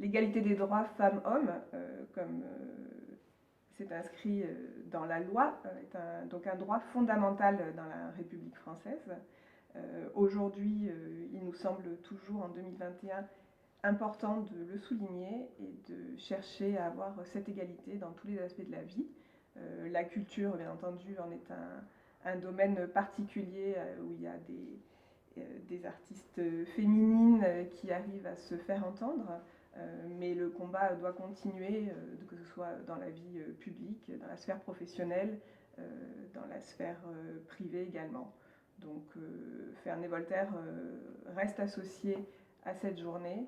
l'égalité des droits femmes-hommes, comme c'est inscrit dans la loi, est donc un droit fondamental dans la République française. Aujourd'hui, il nous semble toujours en 2021 important de le souligner et de chercher à avoir cette égalité dans tous les aspects de la vie. La culture, bien entendu, en est un domaine particulier où il y a des artistes féminines qui arrivent à se faire entendre, mais le combat doit continuer, que ce soit dans la vie publique, dans la sphère professionnelle, dans la sphère privée également. Donc Ferney Voltaire reste associé à cette journée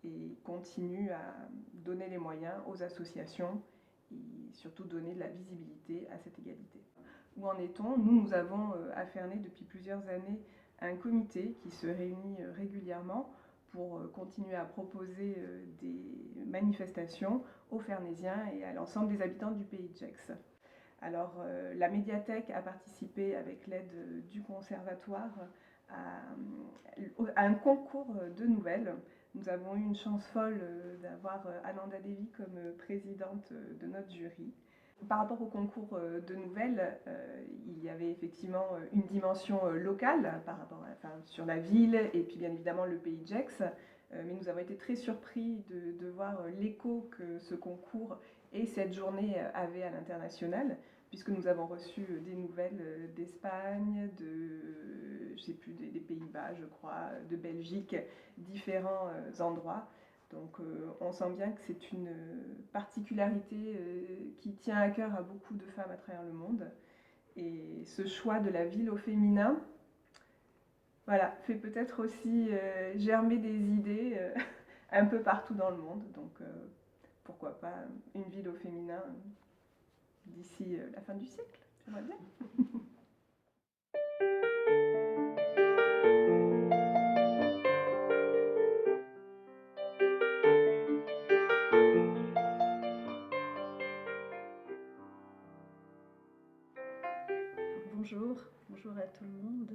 et continue à donner les moyens aux associations et surtout donner de la visibilité à cette égalité. Où en est-on? Nous avons à Ferney depuis plusieurs années un comité qui se réunit régulièrement pour continuer à proposer des manifestations aux Fernésiens et à l'ensemble des habitants du pays de Gex. Alors, la médiathèque a participé avec l'aide du conservatoire à un concours de nouvelles. Nous avons eu une chance folle d'avoir Ananda Devi comme présidente de notre jury. Par rapport au concours de nouvelles, il y avait effectivement une dimension locale par rapport sur la ville et puis bien évidemment le pays de Gex. Mais nous avons été très surpris de voir l'écho que ce concours et cette journée avaient à l'international, puisque nous avons reçu des nouvelles d'Espagne, je sais plus, des Pays-Bas, je crois, de Belgique, différents endroits. Donc on sent bien que c'est une particularité qui tient à cœur à beaucoup de femmes à travers le monde. Et ce choix de la ville au féminin, voilà, fait peut-être aussi germer des idées un peu partout dans le monde. Donc pourquoi pas une ville au féminin d'ici la fin du siècle, j'aimerais bien. Bonjour à tout le monde.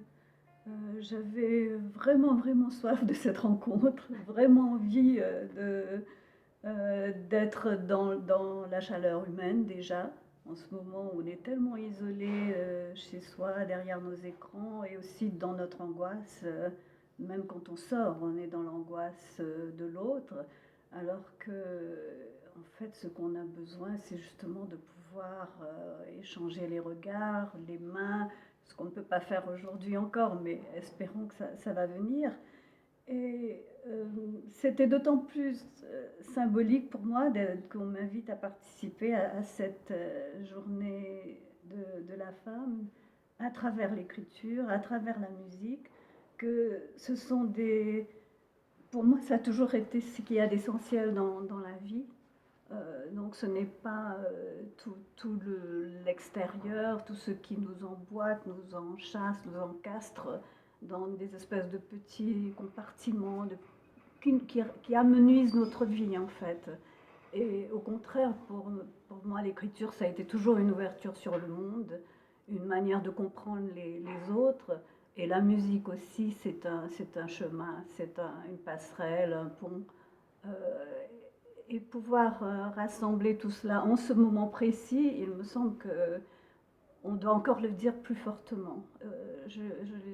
J'avais vraiment soif de cette rencontre, vraiment envie d'être dans la chaleur humaine déjà. En ce moment où on est tellement isolé chez soi, derrière nos écrans, et aussi dans notre angoisse, même quand on sort, on est dans l'angoisse de l'autre, alors que en fait ce qu'on a besoin c'est justement de pouvoir échanger les regards, les mains, ce qu'on ne peut pas faire aujourd'hui encore, mais espérons que ça va venir. Et c'était d'autant plus symbolique pour moi qu'on m'invite à participer à cette journée de la femme à travers l'écriture, à travers la musique, que ce sont des... Pour moi, ça a toujours été ce qu'il y a d'essentiel dans la vie. Donc ce n'est pas tout l'extérieur, tout ce qui nous emboîte, nous enchasse, nous encastre dans des espèces de petits compartiments qui amenuisent notre vie en fait. Et au contraire, pour moi, l'écriture, ça a été toujours une ouverture sur le monde, une manière de comprendre les autres. Et la musique aussi, c'est un chemin, une passerelle, un pont. Et pouvoir rassembler tout cela en ce moment précis, il me semble que on doit encore le dire plus fortement. Je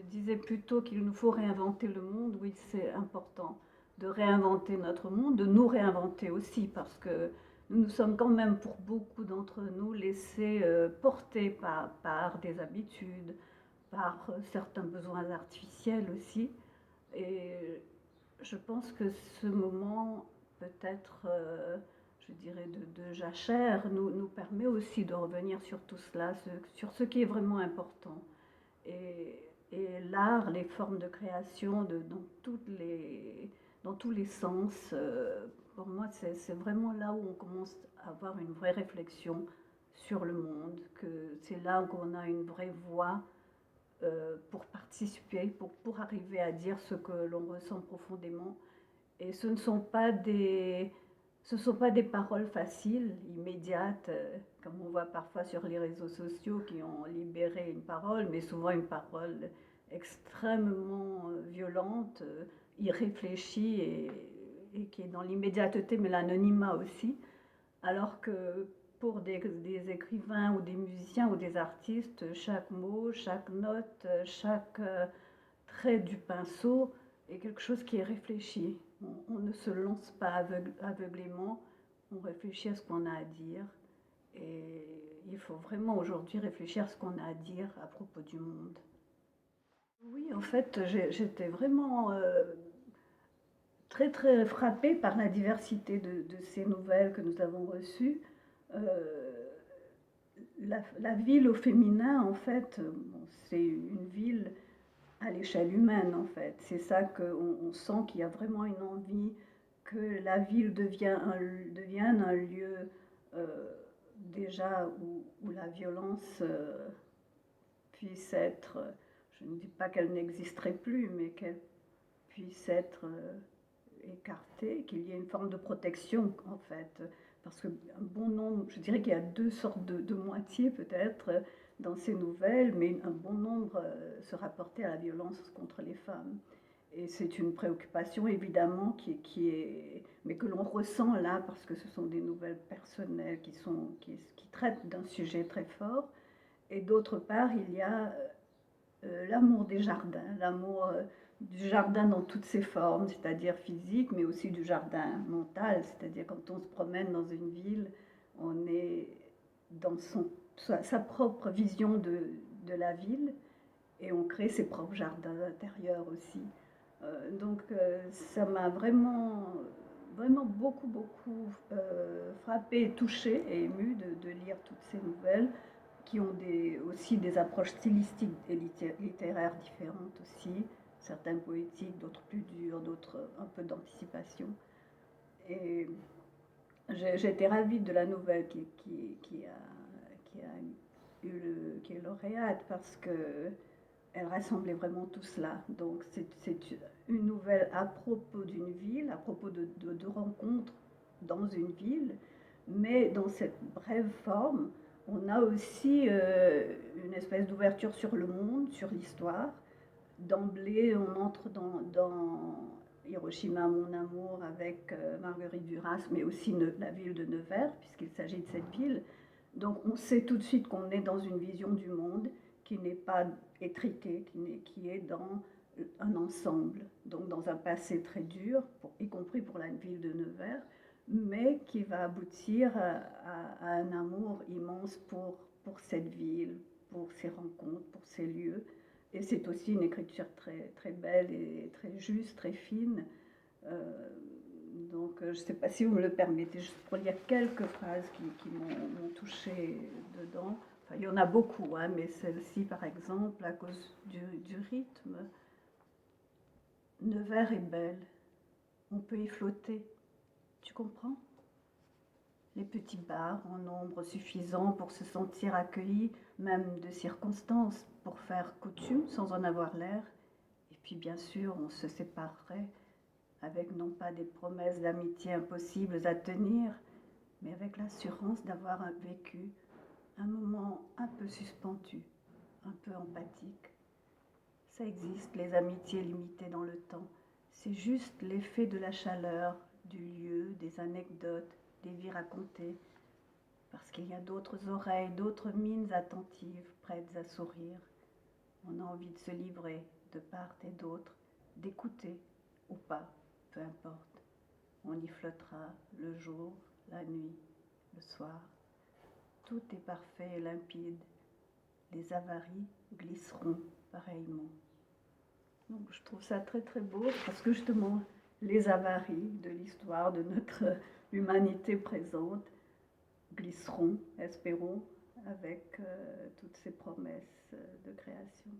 disais plutôt qu'il nous faut réinventer le monde. Oui, c'est important de réinventer notre monde, de nous réinventer aussi, parce que nous sommes quand même, pour beaucoup d'entre nous, laissés porter par des habitudes, par certains besoins artificiels aussi. Et je pense que ce moment, peut-être, je dirais, de jachère, nous permet aussi de revenir sur tout cela, sur ce qui est vraiment important. Et l'art, les formes de création dans tous les sens, pour moi, c'est vraiment là où on commence à avoir une vraie réflexion sur le monde, que c'est là qu'on a une vraie voix pour participer, pour arriver à dire ce que l'on ressent profondément. Et ce ne sont pas des paroles faciles, immédiates, comme on voit parfois sur les réseaux sociaux qui ont libéré une parole, mais souvent une parole extrêmement violente, irréfléchie et qui est dans l'immédiateté, mais l'anonymat aussi. Alors que pour des écrivains ou des musiciens ou des artistes, chaque mot, chaque note, chaque trait du pinceau est quelque chose qui est réfléchi. On ne se lance pas aveuglément, on réfléchit à ce qu'on a à dire. Et il faut vraiment aujourd'hui réfléchir à ce qu'on a à dire à propos du monde. Oui, en fait, j'étais vraiment très très frappée par la diversité de ces nouvelles que nous avons reçues. La ville au féminin, en fait, bon, c'est une ville à l'échelle humaine, en fait. C'est ça qu'on sent qu'il y a vraiment une envie que la ville devienne un lieu déjà où la violence puisse être, je ne dis pas qu'elle n'existerait plus, mais qu'elle puisse être écartée, qu'il y ait une forme de protection, en fait. Parce qu'un bon nombre, je dirais qu'il y a deux sortes de moitiés peut-être dans ces nouvelles, mais un bon nombre se rapportait à la violence contre les femmes. Et c'est une préoccupation évidemment qui est, mais que l'on ressent là parce que ce sont des nouvelles personnelles qui traitent d'un sujet très fort. Et d'autre part, il y a l'amour des jardins, l'amour du jardin dans toutes ses formes, c'est-à-dire physique, mais aussi du jardin mental, c'est-à-dire quand on se promène dans une ville, on est dans sa propre vision de la ville et on crée ses propres jardins intérieurs aussi. Donc ça m'a vraiment, vraiment beaucoup, beaucoup frappée, touchée et émue de lire toutes ces nouvelles qui ont aussi des approches stylistiques et littéraires différentes aussi, certains poétiques, d'autres plus durs, d'autres un peu d'anticipation. Et j'ai été ravie de la nouvelle qui est lauréate parce que elle rassemblait vraiment tout cela. Donc c'est une nouvelle à propos d'une ville, à propos de rencontres dans une ville, mais dans cette brève forme, on a aussi une espèce d'ouverture sur le monde, sur l'histoire. D'emblée, on entre dans Hiroshima, mon amour, avec Marguerite Duras, mais aussi la ville de Nevers, puisqu'il s'agit de cette ville. Donc on sait tout de suite qu'on est dans une vision du monde qui n'est pas étriquée, qui est dans un ensemble, donc dans un passé très dur, y compris pour la ville de Nevers, mais qui va aboutir à un amour immense pour cette ville, pour ses rencontres, pour ces lieux. Et c'est aussi une écriture très, très belle et très juste, très fine. Donc, je ne sais pas si vous me le permettez, juste pour lire quelques phrases qui m'ont touchée dedans. Enfin, il y en a beaucoup, hein, mais celle-ci, par exemple, à cause du rythme. Nevers est belle, on peut y flotter, tu comprends? Les petits bars en nombre suffisant pour se sentir accueilli, même de circonstance, pour faire coutume sans en avoir l'air. Et puis, bien sûr, on se séparerait avec non pas des promesses d'amitié impossibles à tenir, mais avec l'assurance d'avoir vécu un moment un peu suspendu, un peu empathique. Ça existe, les amitiés limitées dans le temps. C'est juste l'effet de la chaleur, du lieu, des anecdotes, des vies racontées, parce qu'il y a d'autres oreilles, d'autres mines attentives, prêtes à sourire. On a envie de se livrer de part et d'autre, d'écouter ou pas, peu importe. On y flottera le jour, la nuit, le soir. Tout est parfait et limpide. Les avaries glisseront pareillement. Donc je trouve ça très très beau parce que justement les avaries de l'histoire de notre humanité présente glisseront, espérons, avec toutes ces promesses de création.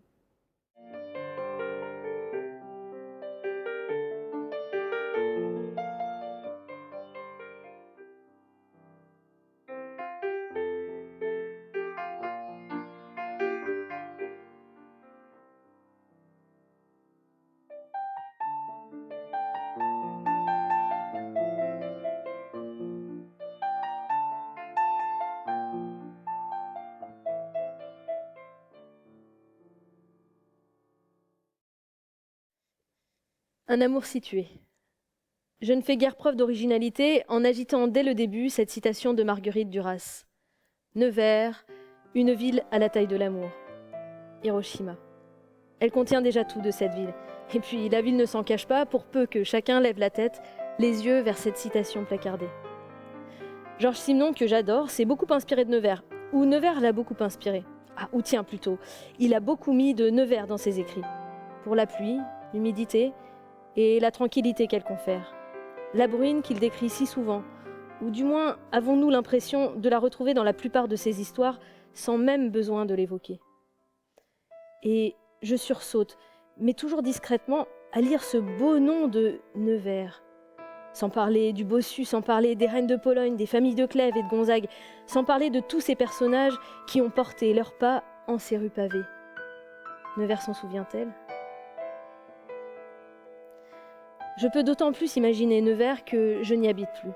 Un amour situé. Je ne fais guère preuve d'originalité en agitant dès le début cette citation de Marguerite Duras. Nevers, une ville à la taille de l'amour. Hiroshima. Elle contient déjà tout de cette ville. Et puis la ville ne s'en cache pas pour peu que chacun lève la tête, les yeux vers cette citation placardée. Georges Simenon, que j'adore, s'est beaucoup inspiré de Nevers. Ou Nevers l'a beaucoup inspiré. Ou tiens plutôt, il a beaucoup mis de Nevers dans ses écrits. Pour la pluie, l'humidité et la tranquillité qu'elle confère. La bruine qu'il décrit si souvent, ou du moins avons-nous l'impression de la retrouver dans la plupart de ses histoires sans même besoin de l'évoquer. Et je sursaute, mais toujours discrètement, à lire ce beau nom de Nevers. Sans parler du bossu, sans parler des reines de Pologne, des familles de Clèves et de Gonzague, sans parler de tous ces personnages qui ont porté leurs pas en ces rues pavées. Nevers s'en souvient-elle ? Je peux d'autant plus imaginer Nevers que je n'y habite plus.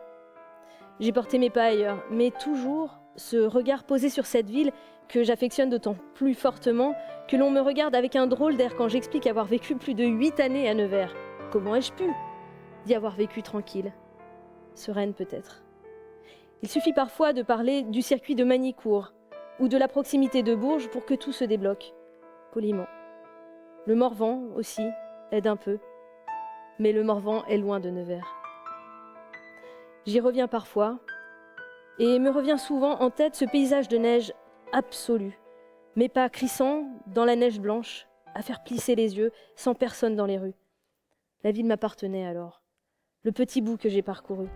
J'ai porté mes pas ailleurs, mais toujours ce regard posé sur cette ville que j'affectionne d'autant plus fortement que l'on me regarde avec un drôle d'air quand j'explique avoir vécu plus de 8 années à Nevers. Comment ai-je pu d'y avoir vécu tranquille, sereine peut-être. Il suffit parfois de parler du circuit de Magny-Cours ou de la proximité de Bourges pour que tout se débloque, poliment. Le Morvan aussi aide un peu, mais le Morvan est loin de Nevers. J'y reviens parfois, et me revient souvent en tête ce paysage de neige absolu, mes pas crissant dans la neige blanche, à faire plisser les yeux, sans personne dans les rues. La ville m'appartenait alors, le petit bout que j'ai parcouru.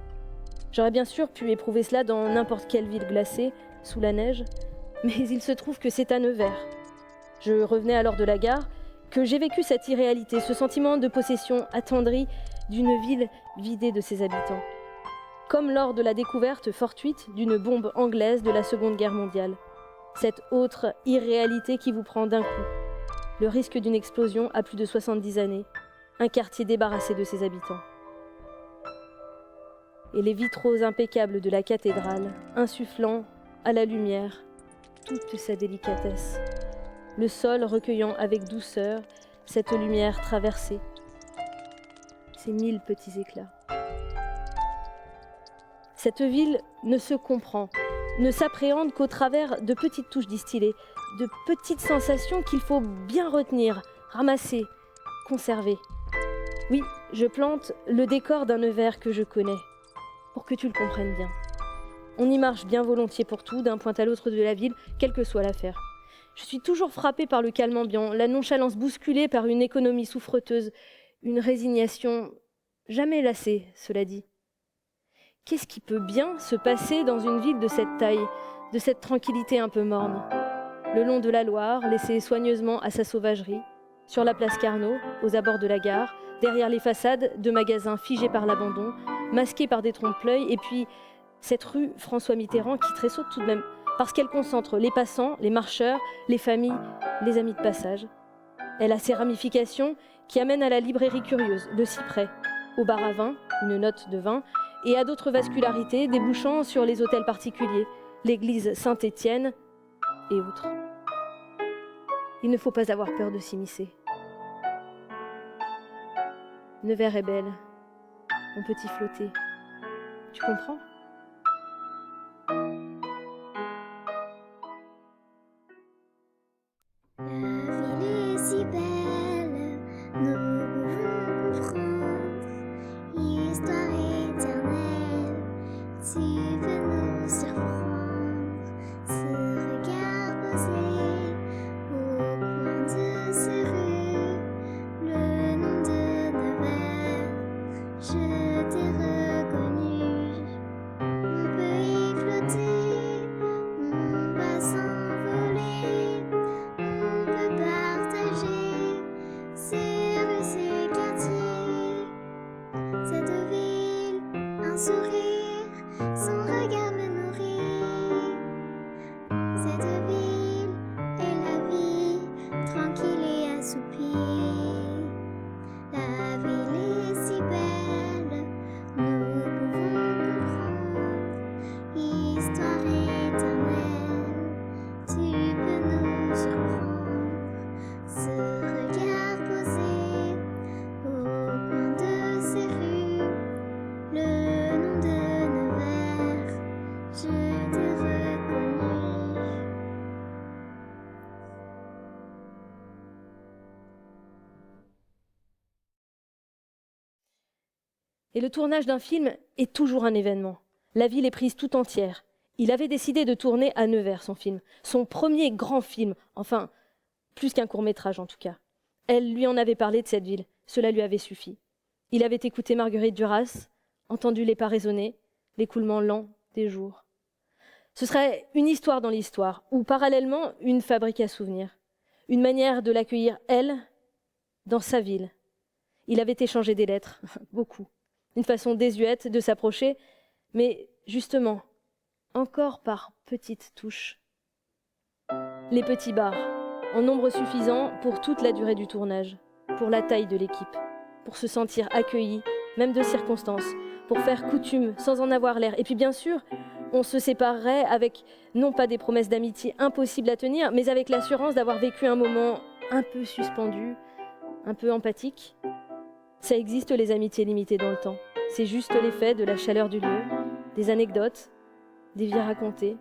J'aurais bien sûr pu éprouver cela dans n'importe quelle ville glacée, sous la neige, mais il se trouve que c'est à Nevers. Je revenais alors de la gare, que j'ai vécu cette irréalité, ce sentiment de possession attendri d'une ville vidée de ses habitants. Comme lors de la découverte fortuite d'une bombe anglaise de la Seconde Guerre mondiale. Cette autre irréalité qui vous prend d'un coup. Le risque d'une explosion à plus de 70 années. Un quartier débarrassé de ses habitants. Et les vitraux impeccables de la cathédrale, insufflant à la lumière toute sa délicatesse. Le sol recueillant avec douceur cette lumière traversée. Ces 1000 petits éclats. Cette ville ne se comprend, ne s'appréhende qu'au travers de petites touches distillées, de petites sensations qu'il faut bien retenir, ramasser, conserver. Oui, je plante le décor d'un Nevers que je connais, pour que tu le comprennes bien. On y marche bien volontiers pour tout, d'un point à l'autre de la ville, quelle que soit l'affaire. Je suis toujours frappée par le calme ambiant, la nonchalance bousculée par une économie souffreteuse, une résignation jamais lassée, cela dit. Qu'est-ce qui peut bien se passer dans une ville de cette taille, de cette tranquillité un peu morne ? Le long de la Loire, laissée soigneusement à sa sauvagerie, sur la place Carnot, aux abords de la gare, derrière les façades de magasins figés par l'abandon, masqués par des trompe-l'œil, et puis cette rue François Mitterrand qui tressaute tout de même, parce qu'elle concentre les passants, les marcheurs, les familles, les amis de passage. Elle a ses ramifications qui amènent à la librairie curieuse, le Cyprès, au bar à vin, une note de vin, et à d'autres vascularités débouchant sur les hôtels particuliers, l'église Saint-Étienne et autres. Il ne faut pas avoir peur de s'immiscer. Nevers est belle, on peut y flotter. Tu comprends ? La ville est si belle, nous pouvons comprendre. Histoire éternelle, tu peux nous surprendre. Ce regard posé au coin de ces rues, le nom de Nevers, je t'ai reconnu. On peut y flotter, on va s'envoler. On peut partager ces rues, ces quartiers, cette ville, un sourire, son regard me nourrit. Cette ville est la vie, tranquille et assoupie. La ville est si belle, nous pouvons comprendre. Histoire éternelle, tu peux nous surprendre. Ce regard posé au coin de ces rues, Et le tournage d'un film est toujours un événement. La ville est prise tout entière. Il avait décidé de tourner à Nevers son film, son premier grand film, enfin, plus qu'un court-métrage en tout cas. Elle lui en avait parlé de cette ville, cela lui avait suffi. Il avait écouté Marguerite Duras, entendu les pas résonner, l'écoulement lent des jours. Ce serait une histoire dans l'histoire, ou parallèlement une fabrique à souvenirs, une manière de l'accueillir, elle, dans sa ville. Il avait échangé des lettres, beaucoup, une façon désuète de s'approcher, mais justement, encore par petites touches. Les petits bars, en nombre suffisant pour toute la durée du tournage, pour la taille de l'équipe, pour se sentir accueilli, même de circonstance, pour faire coutume sans en avoir l'air. Et puis bien sûr, on se séparerait avec non pas des promesses d'amitié impossibles à tenir, mais avec l'assurance d'avoir vécu un moment un peu suspendu, un peu empathique. Ça existe les amitiés limitées dans le temps. C'est juste l'effet de la chaleur du lieu, des anecdotes, des vies racontées.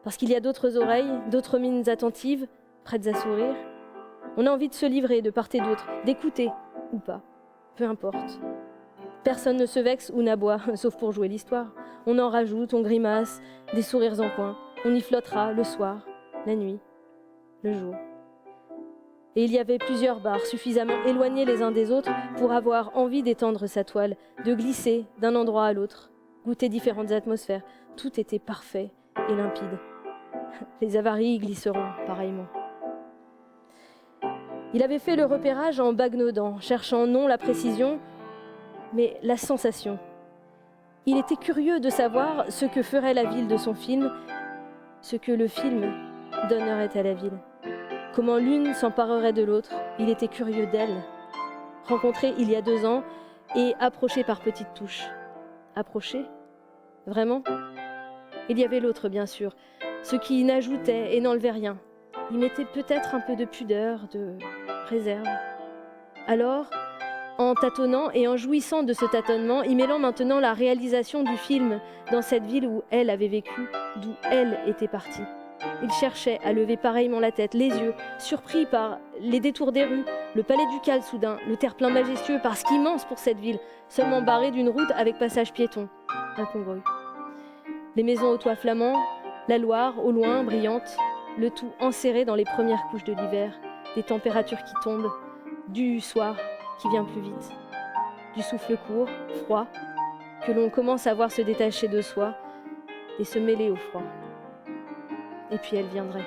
Parce qu'il y a d'autres oreilles, d'autres mines attentives, prêtes à sourire. On a envie de se livrer de part et d'autre, d'écouter ou pas, peu importe. Personne ne se vexe ou n'aboie, sauf pour jouer l'histoire. On en rajoute, on grimace, des sourires en coin. On y flottera le soir, la nuit, le jour. Et il y avait plusieurs bars suffisamment éloignés les uns des autres pour avoir envie d'étendre sa toile, de glisser d'un endroit à l'autre, goûter différentes atmosphères. Tout était parfait et limpide. Les avaries y glisseront pareillement. Il avait fait le repérage en bagoudant, cherchant non la précision, mais la sensation. Il était curieux de savoir ce que ferait la ville de son film, ce que le film donnerait à la ville. Comment l'une s'emparerait de l'autre. Il était curieux d'elle. Rencontrée il y a 2 ans et approchée par petites touches. Approchée ? Vraiment ? Il y avait l'autre, bien sûr, ce qui n'ajoutait et n'enlevait rien. Il mettait peut-être un peu de pudeur, de réserve. Alors, en tâtonnant et en jouissant de ce tâtonnement, y mêlant maintenant la réalisation du film dans cette ville où elle avait vécu, d'où elle était partie. Il cherchait à lever pareillement la tête, les yeux, surpris par les détours des rues, le palais ducal soudain, le terre-plein majestueux, parce qu'immense pour cette ville, seulement barrée d'une route avec passage piéton, incongru. Les maisons aux toits flamands, la Loire au loin brillante, le tout enserré dans les premières couches de l'hiver, des températures qui tombent, du soir qui vient plus vite, du souffle court, froid, que l'on commence à voir se détacher de soi et se mêler au froid. Et puis elle viendrait.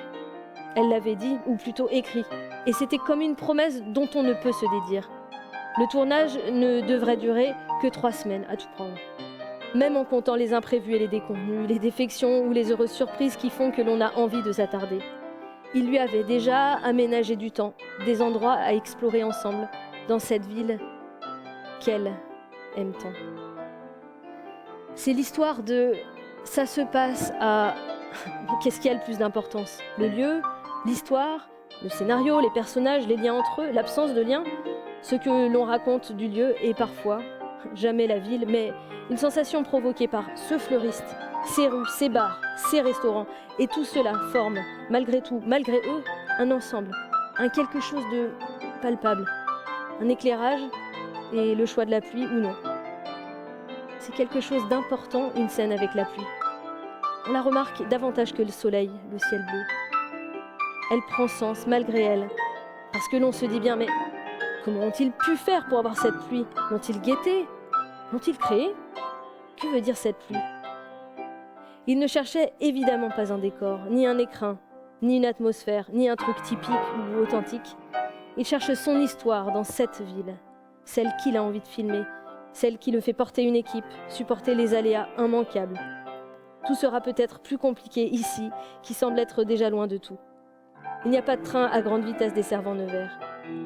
Elle l'avait dit, ou plutôt écrit, et c'était comme une promesse dont on ne peut se dédire. Le tournage ne devrait durer que 3 semaines à tout prendre. Même en comptant les imprévus et les déconvenus, les défections ou les heureuses surprises qui font que l'on a envie de s'attarder. Il lui avait déjà aménagé du temps, des endroits à explorer ensemble, dans cette ville qu'elle aime tant. C'est l'histoire de « ça se passe à ». Qu'est-ce qui a le plus d'importance ? Le lieu, l'histoire, le scénario, les personnages, les liens entre eux, l'absence de lien, ce que l'on raconte du lieu et parfois, jamais la ville, mais une sensation provoquée par ce fleuriste, ces rues, ces bars, ces restaurants, et tout cela forme, malgré tout, malgré eux, un ensemble, un quelque chose de palpable, un éclairage et le choix de la pluie ou non. C'est quelque chose d'important, une scène avec la pluie. On la remarque davantage que le soleil, le ciel bleu. Elle prend sens malgré elle, parce que l'on se dit bien, mais comment ont-ils pu faire pour avoir cette pluie ? L'ont-ils guettée ? L'ont-ils créée ? Que veut dire cette pluie ? Il ne cherchait évidemment pas un décor, ni un écrin, ni une atmosphère, ni un truc typique ou authentique. Il cherche son histoire dans cette ville, celle qu'il a envie de filmer, celle qui le fait porter une équipe, supporter les aléas immanquables. Tout sera peut-être plus compliqué ici, qui semble être déjà loin de tout. Il n'y a pas de train à grande vitesse desservant Nevers.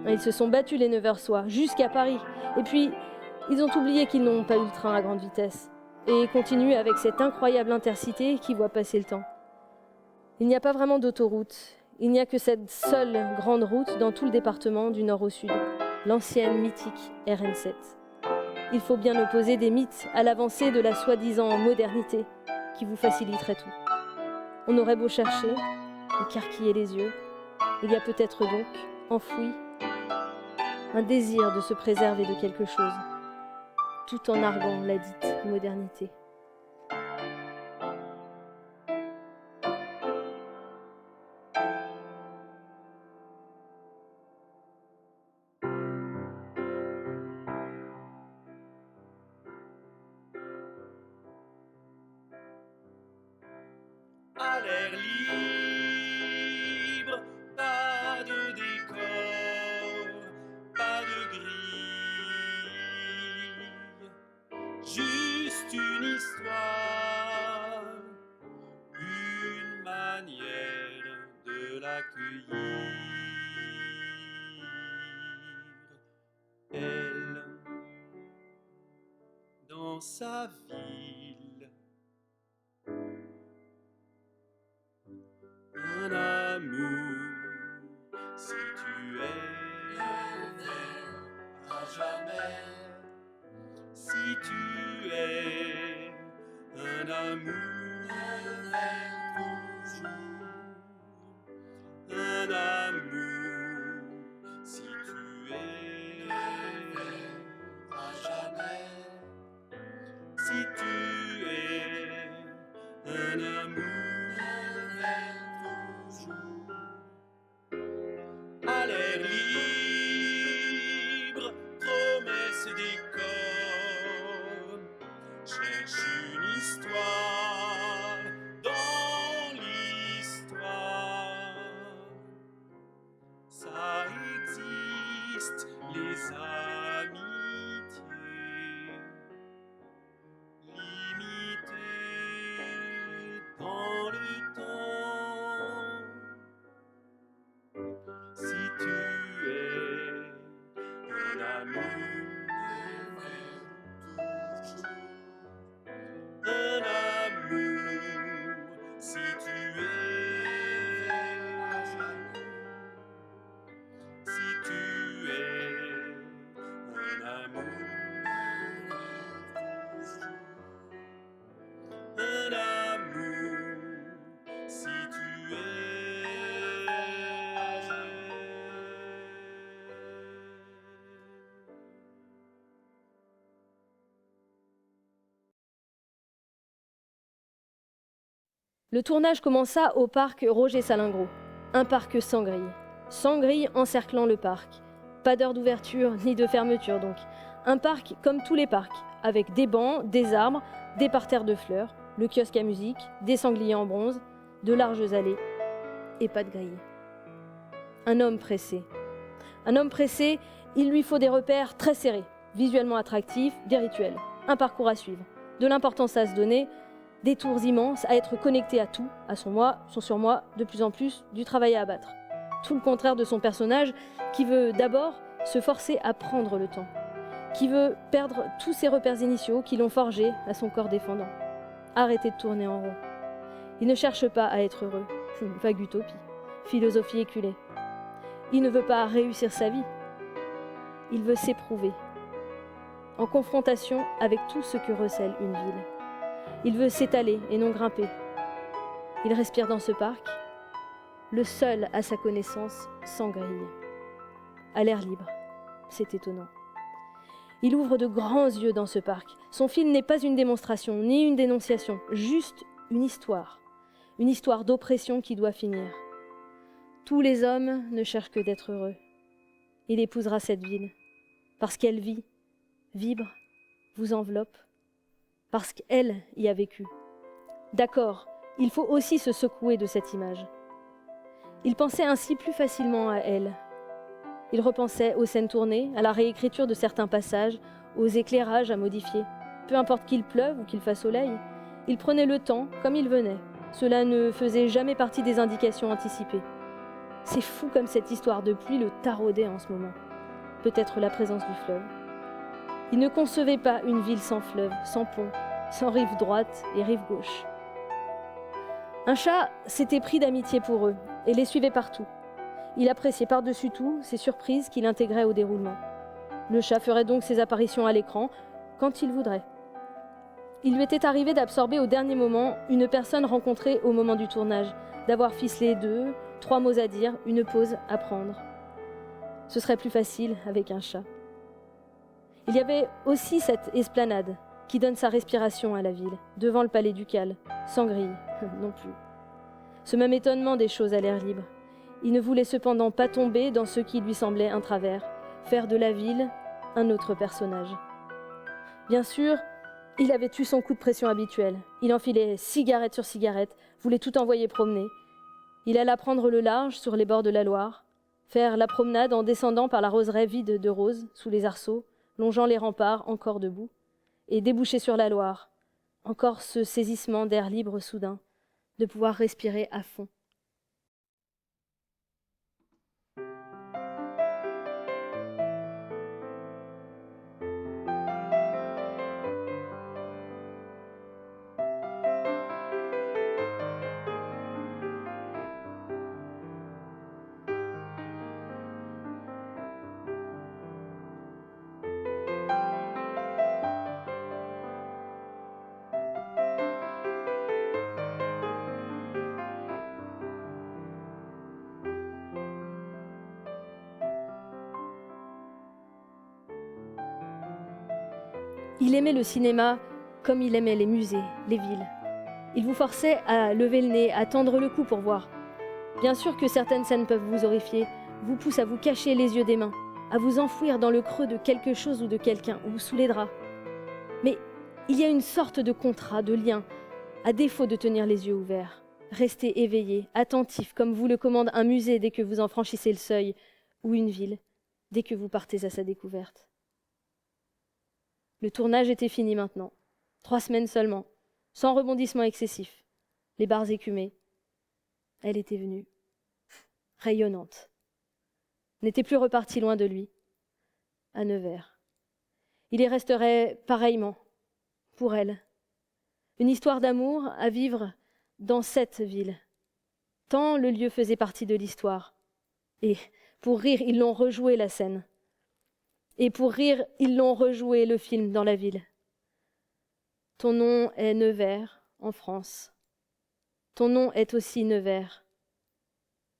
Ils se sont battus les Neversois, jusqu'à Paris. Et puis, ils ont oublié qu'ils n'ont pas eu le train à grande vitesse. Et continuent avec cette incroyable intercité qui voit passer le temps. Il n'y a pas vraiment d'autoroute. Il n'y a que cette seule grande route dans tout le département du nord au sud, l'ancienne mythique RN7. Il faut bien opposer des mythes à l'avancée de la soi-disant modernité, qui vous faciliterait tout. On aurait beau chercher, écarquiller les yeux, il y a peut-être donc, enfoui, un désir de se préserver de quelque chose. tout en arguant la dite modernité. À l'air libre, pas de décor, pas de grille, juste une histoire, une manière de l'accueillir. Elle, dans sa ville, un amour, si tu es à jamais, si tu es un amour, toujours, un amour, si tu es à jamais, si tu es un amour. À l'air libre, promesse d'école, cherche une histoire dans l'histoire. Ça existe, les amitiés, limitées dans le temps. Si tu es un amour, un amour, si tu es, si tu es un amour, un amour, si tu es. Le tournage commença au parc Roger Salingro, un parc sans grille encerclant le parc. Pas d'heure d'ouverture ni de fermeture donc. Un parc comme tous les parcs, avec des bancs, des arbres, des parterres de fleurs, le kiosque à musique, des sangliers en bronze, de larges allées et pas de grille. Un homme pressé. Un homme pressé, il lui faut des repères très serrés, visuellement attractifs, des rituels, un parcours à suivre, de l'importance à se donner, des tours immenses à être connecté à tout, à son moi, son surmoi, de plus en plus, du travail à abattre. Tout le contraire de son personnage qui veut d'abord se forcer à prendre le temps, qui veut perdre tous ses repères initiaux qui l'ont forgé à son corps défendant. Arrêter de tourner en rond. Il ne cherche pas à être heureux, vague utopie, philosophie éculée. Il ne veut pas réussir sa vie, il veut s'éprouver, en confrontation avec tout ce que recèle une ville. Il veut s'étaler et non grimper. Il respire dans ce parc, le seul à sa connaissance sans grille. À l'air libre, c'est étonnant. Il ouvre de grands yeux dans ce parc. Son film n'est pas une démonstration, ni une dénonciation, juste une histoire d'oppression qui doit finir. Tous les hommes ne cherchent que d'être heureux. Il épousera cette ville, parce qu'elle vit, vibre, vous enveloppe, parce qu'elle y a vécu. D'accord, il faut aussi se secouer de cette image. Il pensait ainsi plus facilement à elle. Il repensait aux scènes tournées, à la réécriture de certains passages, aux éclairages à modifier. Peu importe qu'il pleuve ou qu'il fasse soleil, il prenait le temps comme il venait. Cela ne faisait jamais partie des indications anticipées. C'est fou comme cette histoire de pluie le taraudait en ce moment. Peut-être la présence du fleuve. Il ne concevait pas une ville sans fleuve, sans pont, sans rive droite et rive gauche. Un chat s'était pris d'amitié pour eux et les suivait partout. Il appréciait par-dessus tout ces surprises qu'il intégrait au déroulement. Le chat ferait donc ses apparitions à l'écran quand il voudrait. Il lui était arrivé d'absorber au dernier moment une personne rencontrée au moment du tournage, d'avoir ficelé 2, 3 mots à dire, une pause à prendre. Ce serait plus facile avec un chat. Il y avait aussi cette esplanade qui donne sa respiration à la ville, devant le palais ducal, sans grille, non plus. Ce même étonnement des choses à l'air libre. Il ne voulait cependant pas tomber dans ce qui lui semblait un travers, faire de la ville un autre personnage. Bien sûr, il avait eu son coup de pression habituel. Il enfilait cigarette sur cigarette, voulait tout envoyer promener. Il alla prendre le large sur les bords de la Loire, faire la promenade en descendant par la roseraie vide de roses sous les arceaux, longeant les remparts encore debout, et déboucher sur la Loire. Encore ce saisissement d'air libre soudain, de pouvoir respirer à fond. Il aimait le cinéma comme il aimait les musées, les villes. Il vous forçait à lever le nez, à tendre le cou pour voir. Bien sûr que certaines scènes peuvent vous horrifier, vous poussent à vous cacher les yeux des mains, à vous enfouir dans le creux de quelque chose ou de quelqu'un, ou sous les draps. Mais il y a une sorte de contrat, de lien, à défaut de tenir les yeux ouverts. Restez éveillé, attentif, comme vous le commande un musée dès que vous en franchissez le seuil, ou une ville, dès que vous partez à sa découverte. Le tournage était fini maintenant. 3 semaines seulement, sans rebondissement excessif. Les bars écumés. Elle était venue, rayonnante. N'était plus repartie loin de lui, à Nevers. Il y resterait pareillement, pour elle. Une histoire d'amour à vivre dans cette ville. Tant le lieu faisait partie de l'histoire. Et pour rire, ils l'ont rejoué la scène. Et pour rire, ils l'ont rejoué le film dans la ville. Ton nom est Nevers, en France. Ton nom est aussi Nevers.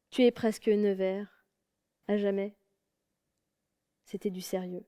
Tu es presque Nevers, à jamais. C'était du sérieux.